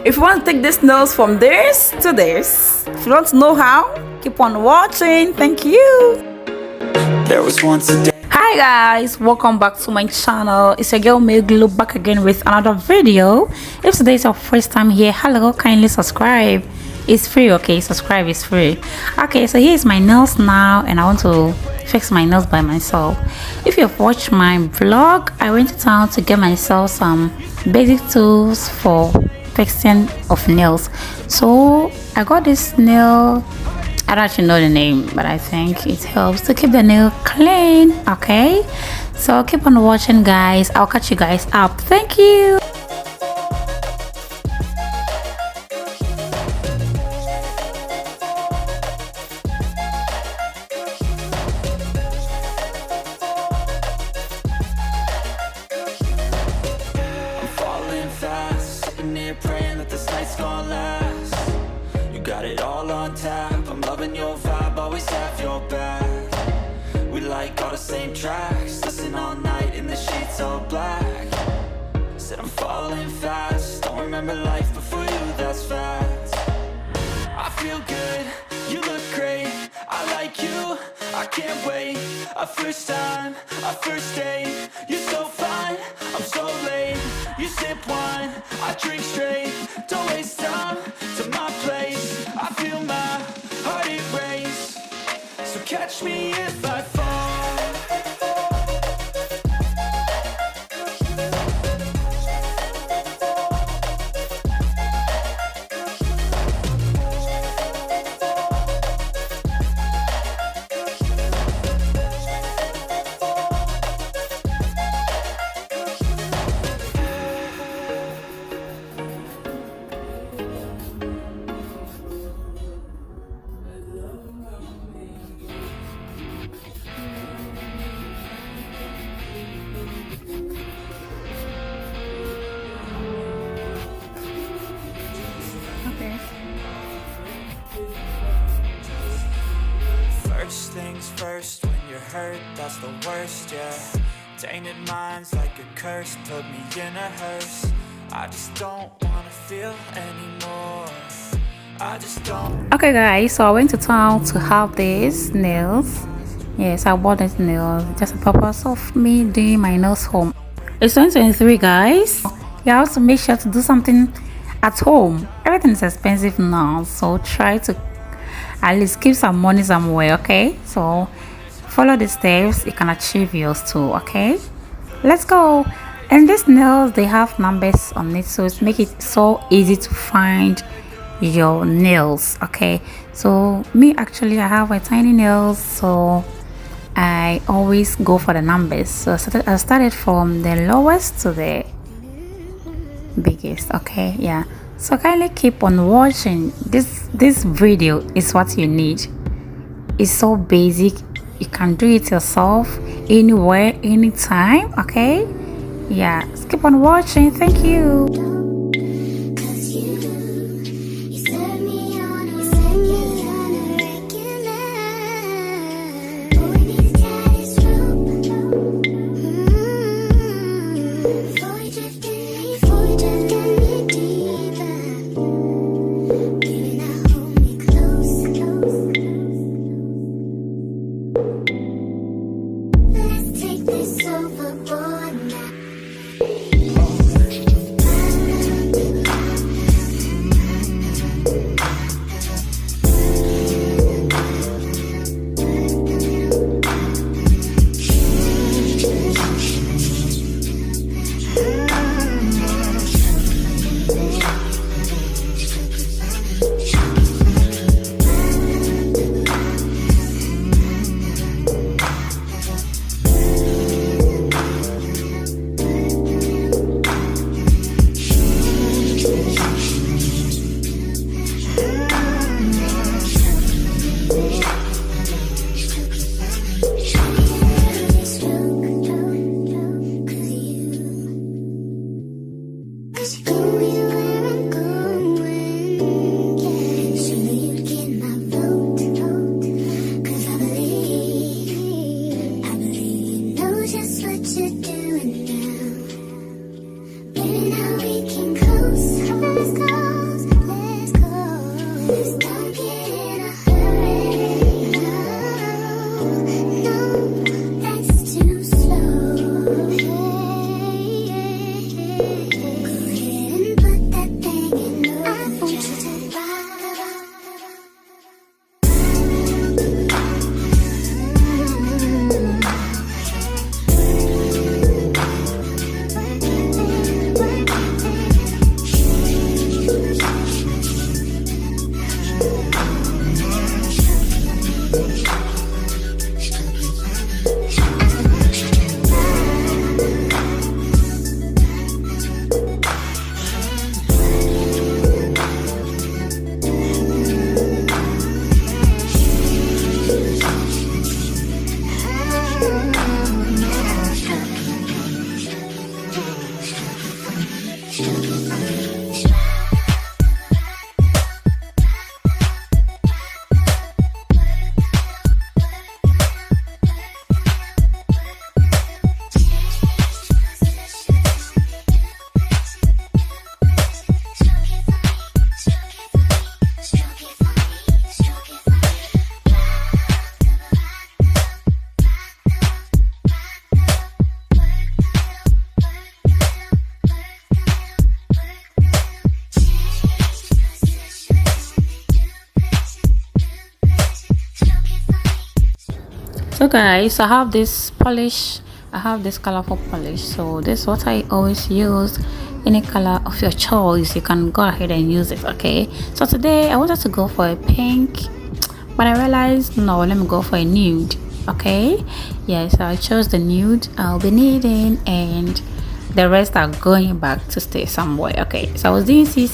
If you want to take these nails from this to this, if you want to know how, keep on watching. Thank you. There was once a day. Hi guys, welcome back to my channel. It's your girl Mayglow back again with another video. If today is your first time here, hello, kindly subscribe. It's free, okay? Subscribe is free. Okay, so here's my nails now, and I want to fix my nails by myself. If you've watched my vlog, I went to town to get myself some basic tools for fixing of nails. So I got this nail, I don't actually know the name, but I think it helps to keep the nail clean. Okay, so keep on watching guys. I'll catch you guys up. Thank you. Praying that this night's gonna last. You got it all on tap. I'm loving your vibe, always have your back. We like all the same tracks. Listen all night in the sheets all black. Said I'm falling fast. Don't remember life before you, that's fact. I feel good, you look great. I like you, I can't wait. A first time, a first date. You're so fine, I'm so late. You sip wine, I drink straight. Don't waste time to my place. I feel my heart erase. So catch me if I fall. First things first, when you're hurt, that's the worst, yeah. Tainted minds like a curse, put me in a hearse. I just don't wanna feel anymore. I just don't. Okay guys, so I went to town to have these nails. Yes, I bought these nails just the purpose of me doing my nails home. It's 2023 guys. You have to make sure to do something at home. Everything is expensive now, so try to at least keep some money somewhere. Okay, so follow the steps, you can achieve yours too. Okay, let's go. And these nails, they have numbers on it, so it's make it so easy to find your nails. Okay, so me actually I have a tiny nails, so I always go for the numbers. So I started from the lowest to the biggest. Okay, yeah, so kindly keep on watching. This video is what you need. It's so basic, you can do it yourself anywhere, anytime. Okay, yeah, just keep on watching. Thank you. So guys, I have this polish, I have this colorful polish, so this is what I always use. Any color of your choice, you can go ahead and use it. Okay, so today I wanted to go for a pink, but I realized no, let me go for a nude. Okay, yeah, so I chose the nude I'll be needing, and the rest are going back to stay somewhere. Okay, so I was doing C,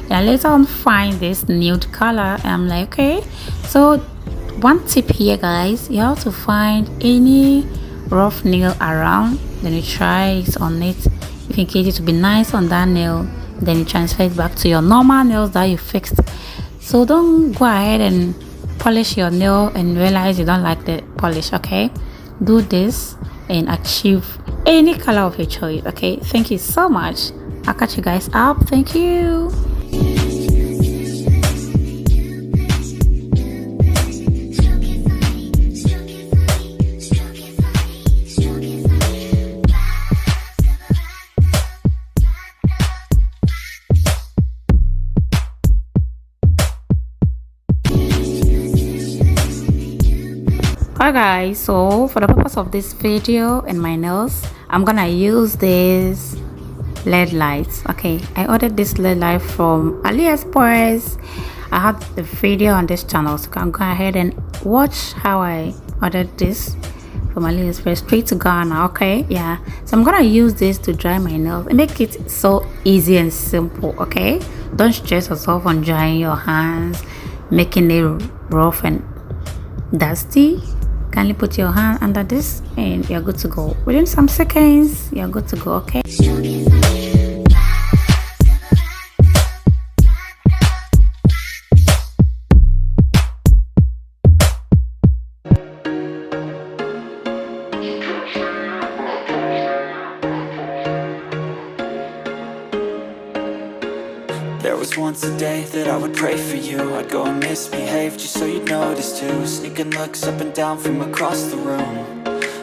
and I later on find this nude color, and I'm like, okay. So one tip here, guys, you have to find any rough nail around, then you try it on it. If you get it to be nice on that nail, then you transfer it back to your normal nails that you fixed. So don't go ahead and polish your nail and realize you don't like the polish. Okay, do this and achieve any color of your choice. Okay, thank you so much. I'll catch you guys up. Thank you. Hi guys, so for the purpose of this video and my nails, I'm gonna use this LED lights. Okay, I ordered this LED light from AliExpress. I have the video on this channel, so you can go ahead and watch how I ordered this from AliExpress straight to Ghana. Okay, yeah, so I'm gonna use this to dry my nails and make it so easy and simple. Okay, don't stress yourself on drying your hands, making it rough and dusty. Kindly put your hand under this and you're good to go. Within some seconds, you're good to go. Okay. There was once a day that I would pray for you. I'd go and misbehave just so you'd notice too. Sneaking looks up and down from across the room.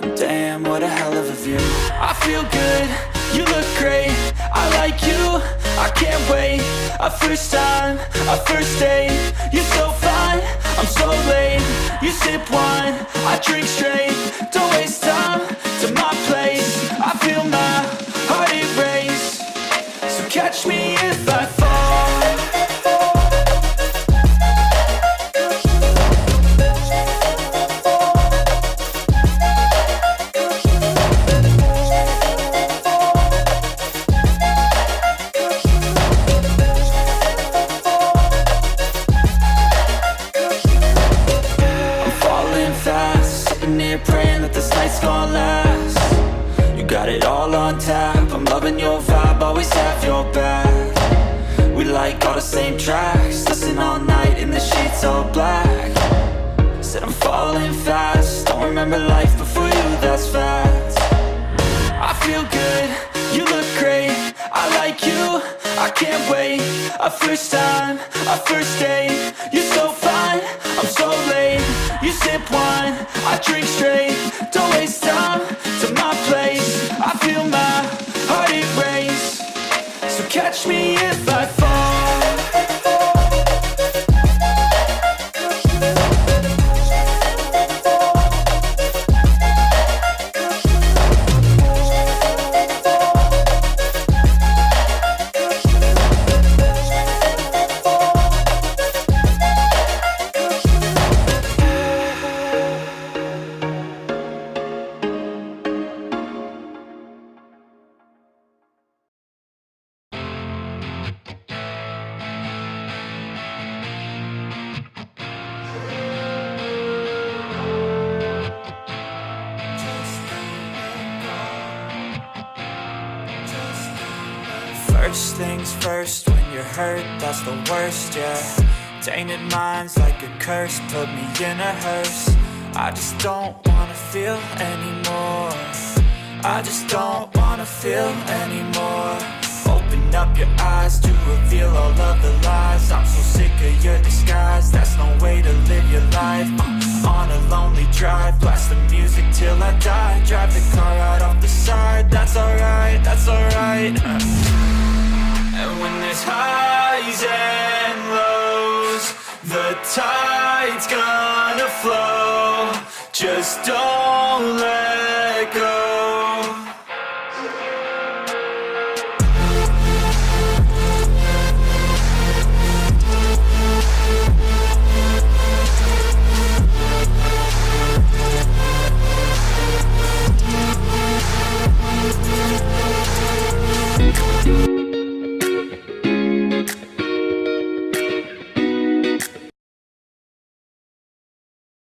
And damn, what a hell of a view. I feel good, you look great, I like you, I can't wait. A first time, a first date. You're so fine, I'm so late. You sip wine, I drink straight. Don't waste time to my place. I feel my heart erase. So catch me if I fall. Praying that this night's gonna last. You got it all on tap. I'm loving your vibe, always have your back. We like all the same tracks. Listen all night in the sheets all black. Said I'm falling fast. Don't remember life before you, that's fact. I feel good, you look great, I like you, I can't wait. A first time, a first date. You're so fine, I'm so late. You sip wine, I drink straight. Don't waste time to my place. I feel my heart erase. So catch me if I fall. First things first, when you're hurt, that's the worst, yeah. Tainted minds like a curse, put me in a hearse. I just don't wanna feel anymore. I just don't wanna feel anymore. Open up your eyes to reveal all of the lies. I'm so sick of your disguise, that's no way to live your life. On a lonely drive, blast the music till I die. Drive the car right off the side, that's alright, that's alright. And when there's highs and lows, the tide's gonna flow. Just don't let